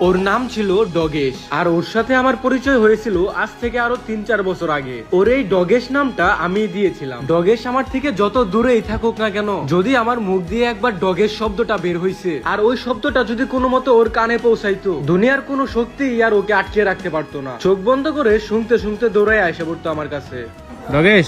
ওর নাম ছিল ডগেশ, আর ওর সাথে আমার পরিচয় হয়েছিল আজ থেকে আরো 3-4 বছর আগে। ওর এই ডগেশ নামটা আমি দিয়েছিলাম। ডগেশ আমার থেকে যত দূরেই থাকুক না কেন, যদি আমার মুখ দিয়ে একবার ডগেশ শব্দটা বের হয়েছে, আর ওই শব্দটা যদি কোনো মতো ওর কানে পৌঁছাইতো, দুনিয়ার কোনো শক্তি আর ওকে আটকে রাখতে পারতো না। চোখ বন্ধ করে শুনতে শুনতে দৌড়ায় এসে পড়তো আমার কাছে। ডগেশ,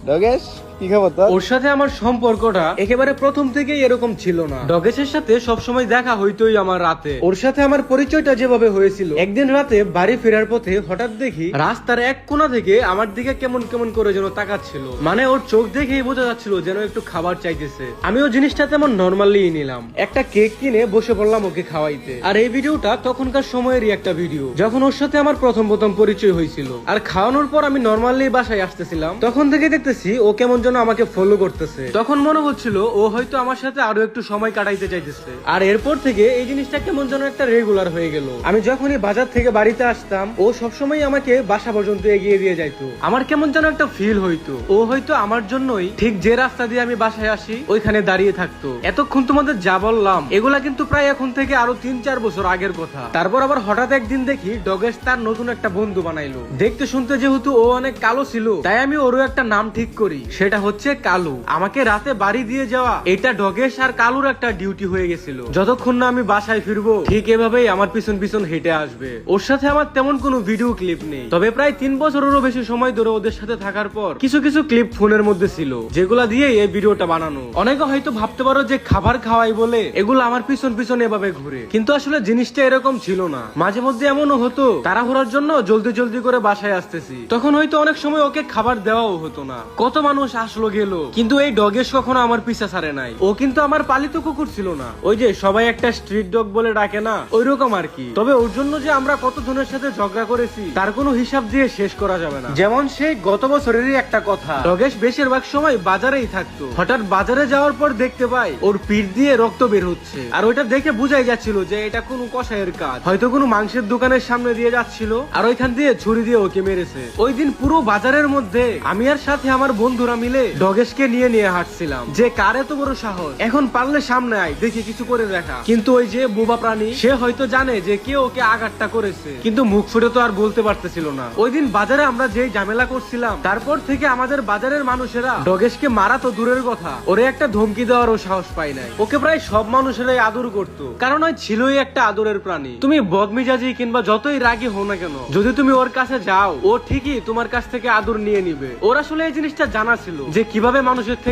ডগেশ, কি খবর তোর? ওর সাথে আমার সম্পর্কটা একেবারে প্রথম থেকেই এরকম ছিল না। ডগেশের সাথে সবসময় দেখা হইতোই আমার রাতে। ওর সাথে আমার পরিচয়টা যেভাবে হয়েছিল, একদিন রাতে বাড়ি ফেরার পথে হঠাৎ দেখি রাস্তার এক কোণা থেকে আমার দিকে কেমন কেমন করে যেন তাকাচ্ছিল। মানে ওর চোখ দেখেই বোঝা যাচ্ছিল যেন একটু খাবার চাইতেছে। আমিও জিনিসটা তেমন নর্মালি নিলাম, একটা কেক কিনে বসে পড়লাম ওকে খাওয়াইতে। আর এই ভিডিওটা তখনকার সময়েরই একটা ভিডিও, যখন ওর সাথে আমার প্রথম পরিচয় হয়েছিল। আর খাওয়ানোর পর আমি নর্মালি বাসায় আসতেছিলাম, তখন থেকে দেখতেছি ও কেমন যেন আমাকে ফলো করতেছে। তখন মনে হচ্ছিল ও হয়তো আমার সাথে আরো একটু সময় কাটাইতে চাইতেছে। আর এরপর থেকে এই জিনিসটা কেমন যেন একটা রেগুলার হয়ে গেল। আমি যখনই বাজার থেকে বাড়িতে আসতাম, ও সবসময় আমাকে বাসা পর্যন্ত এগিয়ে দিয়ে যাইতো। আমার কেমন যেন একটা ফিল হইতো ও হয়তো আমার জন্যই ঠিক যে রাস্তা দিয়ে আমি বাসায় আসি ওইখানে দাঁড়িয়ে থাকতো। এতক্ষণ তোমাদের যা বললাম এগুলা কিন্তু প্রায় এখন থেকে আরো 3-4 বছর আগের কথা। তারপর আবার হঠাৎ একদিন দেখি ডগেশ তার নতুন একটা বন্ধু বানাইলো। দেখতে শুনতে যেহেতু ও অনেক কালো ছিল, তাই আমি ওরও একটা নাম ঠিক করি, সেটা হচ্ছে কালু। আমাকে রাতে বাড়ি দিয়ে যাওয়া এটা ডগেশ আর কালুর একটা ডিউটি হয়ে গেছিল। যতক্ষণ না আমি বাসায় ফিরবো ঠিক এভাবেই আমার পিছন পিছন হেঁটে আসবে। ওর সাথে আমার তেমন কোনো ভিডিও ক্লিপ নেই, তবে প্রায় 3 বছরেরও বেশি সময় ধরে ওদের সাথে থাকার পর কিছু কিছু ক্লিপ ফোনের মধ্যে ছিল, যেগুলা দিয়ে এই ভিডিওটা বানানো। অনেকে হয়তো ভাবতে পারো যে খাবার খাওয়াই বলে এগুলো আমার পিছন পিছন এভাবে ঘুরে, কিন্তু আসলে জিনিসটা এরকম ছিল না। মাঝে মধ্যে এমনও হতো তাড়াহুড়ার জন্য জলদি জলদি করে বাসায় আসতেছি, তখন হয়তো অনেক সময় ওকে খাবার দেওয়াও হতো না। কত মানুষ আসলো গেল, কিন্তু এই ডগেশ কখনো আমার পিছা ছাড়ে নাই। ও কিন্তু আমার পালিত কুকুর ছিল না, ওই যে সবাই একটা স্ট্রিট ডগ বলে ডাকে না, ওই রকম আর কি। তবে ওর জন্য যে আমরা কত জনের সাথে ঝগড়া করেছি তার কোনো হিসাব দিয়ে শেষ করা যাবে না। যেমন সেই গত বছরেরই একটা কথা, ডগেশ বেশিরভাগ সময় বাজারেই থাকতো। হঠাৎ বাজারে যাওয়ার পর দেখতে পাই ওর পিঠ দিয়ে রক্ত বের হচ্ছে, আর ওইটা দেখে বুঝাই যাচ্ছিল যে এটা কোনো কষাইয়ের কাজ, হয়তো কোনো মাংসের দোকানের সামনে দিয়ে যাচ্ছিল আর ওইখান দিয়ে ছুরি দিয়ে ওকে মেরেছে। ওই দিন পুরো বাজারের মধ্যে আমি আর সাথে আমার বন্ধুরা মিলে ডগেশকে নিয়ে নিয়ে হাঁটছিলাম, যে কার এত বড় সাহস, এখন পারলে সামনে আয় দেখি কিছু করে দেখা। কিন্তু ওই যে বোবা প্রাণী, সে হয়তো জানে যে কে ওকে আঘাতটা করেছে, কিন্তু মুখ ফুটে তো আর বলতে পারতেছিল না। ওই দিন বাজারে আমরা যেই ঝামেলা করছিলাম, তারপর থেকে আমাদের বাজারের মানুষেরা ডগেশকে মারা তো দূরের কথা, ওরে একটা ধমকি দেওয়ারও সাহস পায় নাই। ওকে প্রায় সব মানুষেরাই আদর করতো, কারণ ওই ছিলই একটা আদরের প্রাণী। তুমি বদমিজাজি কিংবা যতই রাগী হও না কেন, যদি তুমি ওর কাছে যাও ও ঠিকই তোমার কাছ থেকে আদর নিয়ে নিবে। ওর আসলে এই জিনিসটা জানা ছিল যে কিভাবে মানুষের থেকে